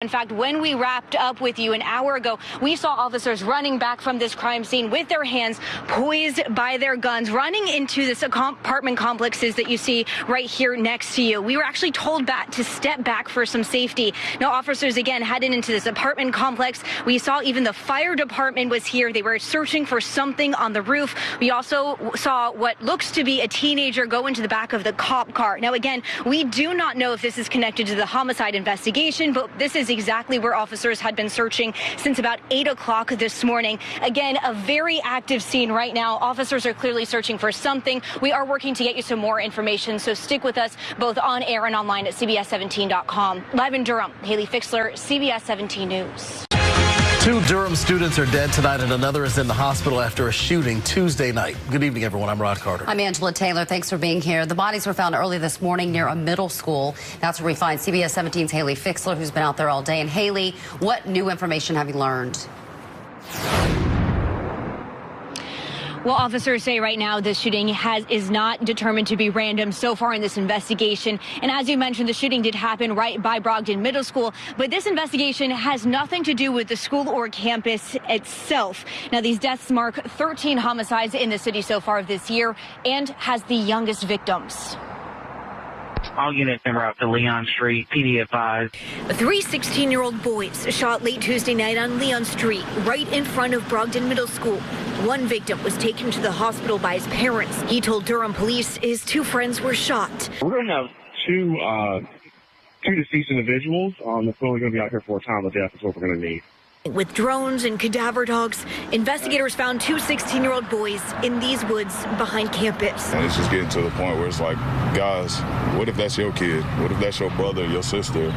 In fact, when we wrapped up with you an hour ago, we saw officers running back from this crime scene with their hands poised by their guns, running into this apartment complexes that you see right here next to you. We were actually told to step back for some safety. Now, officers again headed into this apartment complex. We saw even the fire department was here. They were searching for something on the roof. We also saw what looks to be a teenager go into the back of the cop car. Now, again, we do not know if this is connected to the homicide investigation, but this is exactly where officers had been searching since about 8 o'clock this morning. Again, a very active scene right now. Officers are clearly searching for something. We are working to get you some more information, so stick with us both on air and online at CBS17.com. Live in Durham, Haley Fixler, CBS 17 News. 2 Durham students are dead tonight and another is in the hospital after a shooting Tuesday night. Good evening, everyone. I'm Rod Carter. I'm Angela Taylor. Thanks for being here. The bodies were found early this morning near a middle school. That's where we find CBS 17's Haley Fixler, who's been out there all day. And Haley, what new information have you learned? Well, officers say right now this shooting is not determined to be random so far in this investigation. And as you mentioned, the shooting did happen right by Brogdon Middle School. But this investigation has nothing to do with the school or campus itself. Now, these deaths mark 13 homicides in the city so far this year and has the youngest victims. All units en route to Leon Street, PD advised. 3 16-year-old boys shot late Tuesday night on Leon Street, right in front of Brogdon Middle School. One victim was taken to the hospital by his parents. He told Durham police his 2 friends were shot. We're going to have two deceased individuals. That's only going to be out here for a time of death. Is what we're going to need. With drones and cadaver dogs, investigators found 2 16-year-old boys in these woods behind campus. And it's just getting to the point where it's like, guys, what if that's your kid? What if that's your brother, your sister,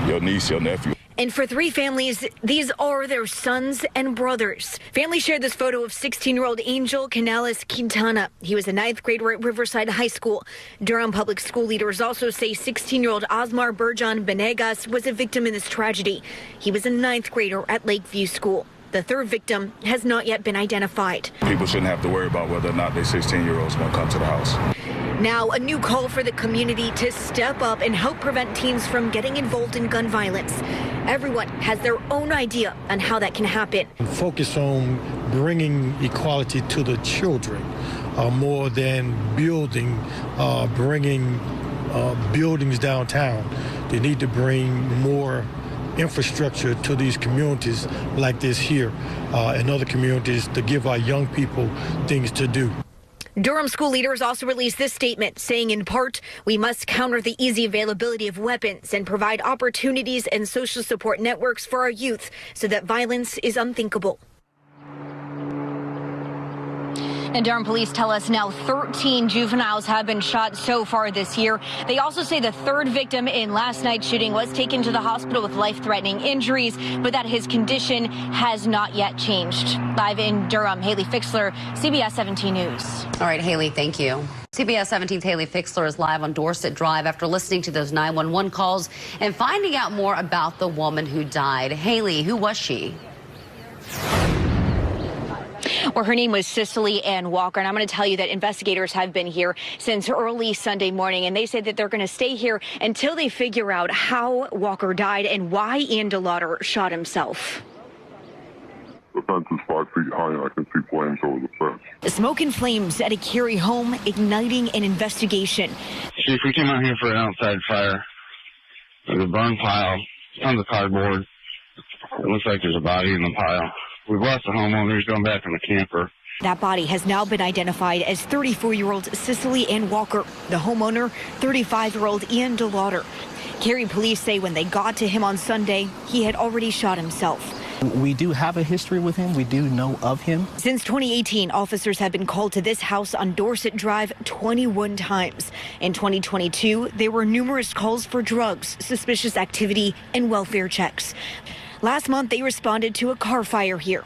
your niece, your nephew? And for 3 families, these are their sons and brothers. Families shared this photo of 16-year-old Angel Canales Quintana. He was a 9th grader at Riverside High School. Durham public school leaders also say 16-year-old Osmar Burjan Benegas was a victim in this tragedy. He was a 9th grader at Lakeview School. The 3rd victim has not yet been identified. People shouldn't have to worry about whether or not their 16-year-olds going to come to the house. Now, a new call for the community to step up and help prevent teens from getting involved in gun violence. Everyone has their own idea on how that can happen. Focus on bringing equality to the children more than bringing buildings downtown. They need to bring more infrastructure to these communities like this here and other communities to give our young people things to do. Durham school leaders also released this statement saying, in part, we must counter the easy availability of weapons and provide opportunities and social support networks for our youth so that violence is unthinkable. And Durham police tell us now 13 juveniles have been shot so far this year. They also say the 3rd victim in last night's shooting was taken to the hospital with life-threatening injuries, but that his condition has not yet changed. Live in Durham, Haley Fixler, CBS 17 News. All right, Haley, thank you. CBS 17's Haley Fixler is live on Dorset Drive after listening to those 911 calls and finding out more about the woman who died. Haley, who was she? Well, her name was Cicely Ann Walker, and I'm going to tell you that investigators have been here since early Sunday morning, and they said that they're going to stay here until they figure out how Walker died and why Ian DeLauder shot himself. The fence is 5 feet high, and I can see flames over the fence. Smoke and flames at a Cary home, igniting an investigation. Chief, we came out here for an outside fire. There's a burn pile on the cardboard. It looks like there's a body in the pile. We've lost the homeowner. He's gone back in the camper. That body has now been identified as 34-year-old Cicely Ann Walker. The homeowner, 35-year-old Ian DeLauder. Cary police say when they got to him on Sunday, he had already shot himself. We do have a history with him. We do know of him. Since 2018, officers have been called to this house on Dorset Drive 21 times. In 2022, there were numerous calls for drugs, suspicious activity, and welfare checks. Last month, they responded to a car fire here.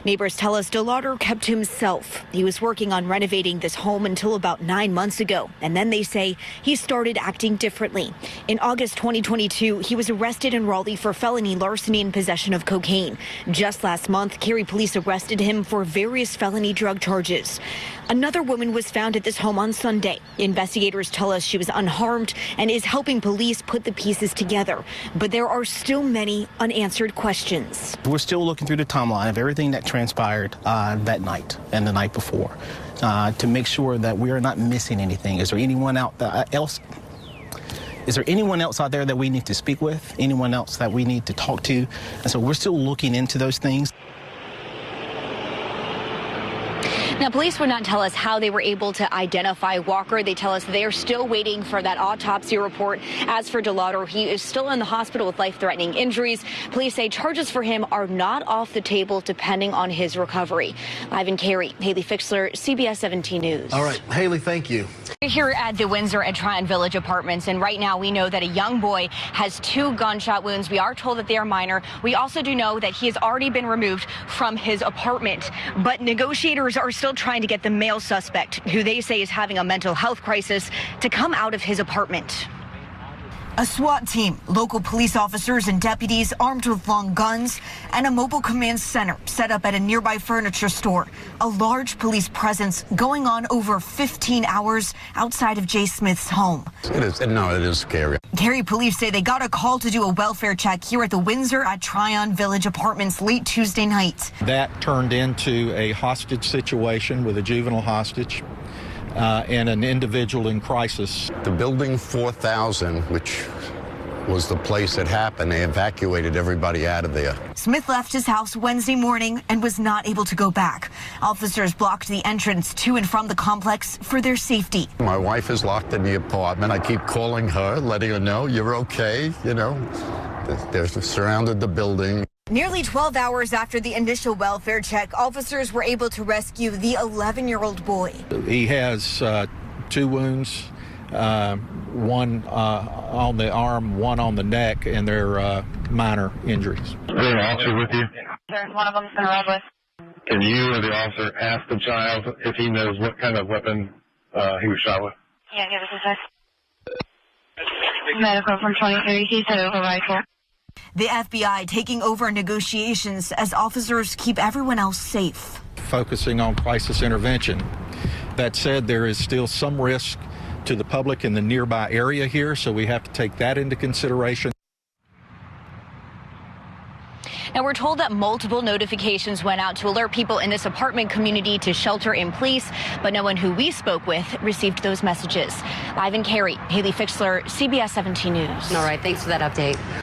Neighbors tell us DeLauder kept to himself. He was working on renovating this home until about 9 months ago, and then they say he started acting differently. In August 2022, he was arrested in Raleigh for felony larceny and possession of cocaine. Just last month, Cary police arrested him for various felony drug charges. Another woman was found at this home on Sunday. Investigators tell us she was unharmed and is helping police put the pieces together. But there are still many unanswered questions. We're still looking through the timeline of everything that transpired that night and the night before to make sure that we are not missing anything. Is there anyone else? Is there anyone else out there that we need to speak with? Anyone else that we need to talk to? And so we're still looking into those things. Now, police would not tell us how they were able to identify Walker. They tell us they are still waiting for that autopsy report. As for DeLauder, he is still in the hospital with life-threatening injuries. Police say charges for him are not off the table depending on his recovery. Live in Cary, Haley Fixler, CBS 17 News. All right, Haley, thank you. We're here at the Windsor at Tryon Village Apartments, and right now we know that a young boy has 2 gunshot wounds. We are told that they are minor. We also do know that he has already been removed from his apartment, but negotiators are still trying to get the male suspect, who they say is having a mental health crisis, to come out of his apartment. A SWAT team, local police officers and deputies armed with long guns, and a mobile command center set up at a nearby furniture store. A large police presence going on over 15 hours outside of Jay Smith's home. It is scary. Cary police say they got a call to do a welfare check here at the Windsor at Tryon Village Apartments late Tuesday night. That turned into a hostage situation with a juvenile hostage. And an individual in crisis. The building 4000, which was the place it happened, they evacuated everybody out of there. Smith left his house Wednesday morning and was not able to go back. Officers blocked the entrance to and from the complex for their safety. My wife is locked in the apartment. I keep calling her, letting her know you're okay. You know, they're surrounded the building. Nearly 12 hours after the initial welfare check, officers were able to rescue the 11-year-old boy. He has 2 wounds, one on the arm, one on the neck, and they're minor injuries. Is there an officer with you? There's one of them's been robbed with. Can you or the officer ask the child if he knows what kind of weapon he was shot with? Yeah, give us a sec. Medical from 23, he said it was a rifle. The FBI taking over negotiations as officers keep everyone else safe. Focusing on crisis intervention. That said, there is still some risk to the public in the nearby area here, so we have to take that into consideration. Now, we're told that multiple notifications went out to alert people in this apartment community to shelter in place, but no one who we spoke with received those messages. Live in Cary, Haley Fixler, CBS 17 News. All right, thanks for that update.